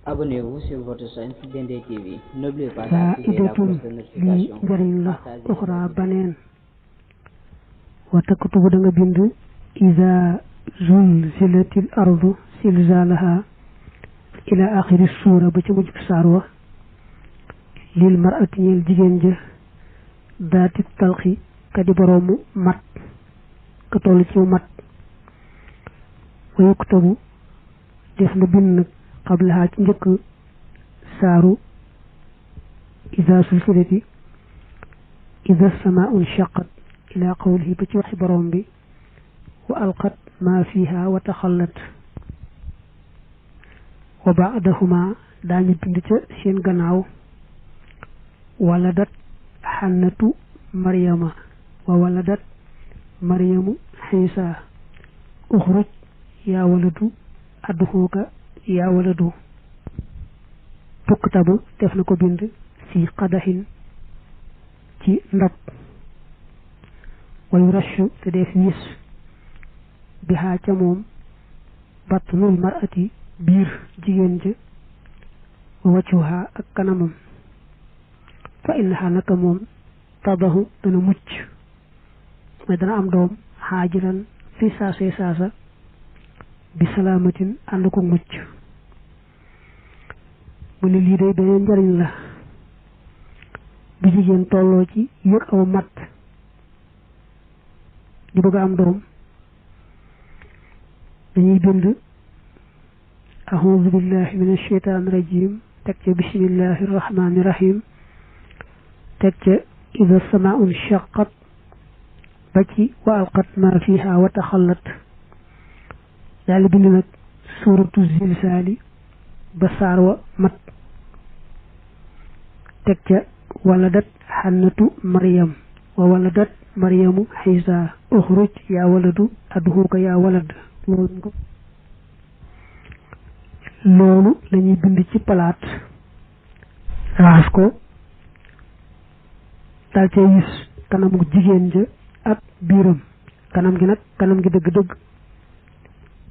Abonnez-vous sur votre chaîne Dendé TV. N'oubliez pas d'activer la cloche de notification. njariñ la uxra baneen wa taktubu da nga bind iza zulzilatil ardu zilzalaha ila axiri suura ba ci mujj saar wa lil mar'ati ñeel jigéen ja daati talxi ka di boroomu mat ka toll ci mat wa yuktabu def na bind nag qablaha ci njëkk saaru iza sulsilati iza samaa'u shaqqat ila qawlihi ba ci waxi borom bi wa alqat ma fiha wa taxallat wa ba'dahuma daañu bind ca seen gannaaw waladat xannatu maryama wa waladat maryamu xiisa uxruj yaa waladu adduxuuka yaa waladu tuktabu def na ko bind fi qadaxin ci ndab wayu rashu te def wis bi xaa ca moom batnul mar'ati biir jigéen ja wa waccuha ak kanamam fa innaha naka moom tadahu dana mucc mooy dana am doom xaajiran fi saasee saasa bi salaamatin ànd ko mucc mu ne lii day beneen njariñ la bu jigéen tolloo ci yëg aw mat di bëgg am doom dañuy bind a'uuzu billahi min asheytaani rajim teg ca bismillahi rahmaani rahim teg ca ida samaa'un shaqqat ba ci wa alqat ma fiha wa taxallat daal bind nag suuratu zilzaali ba saar wa mat teg ca waladat xannatu maryam wa waladat maryamu xiisa uxruj yaa waladu adduxuuka yaa walad loolu lañuy bind ci palaat raxas ko dal cee gis kanamu jigéen ja ak biiram kanam gi nag kanam gi dëgg-dëgg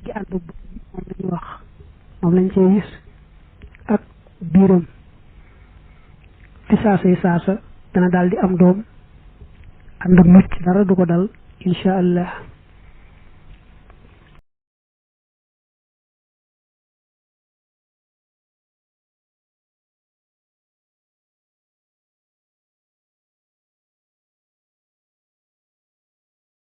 gi ànd moom lañuy wax moom lañ cee gis ak biiram fi saasay saasa dana daal di am doom ànd ak mucc dara du ko dal insha allah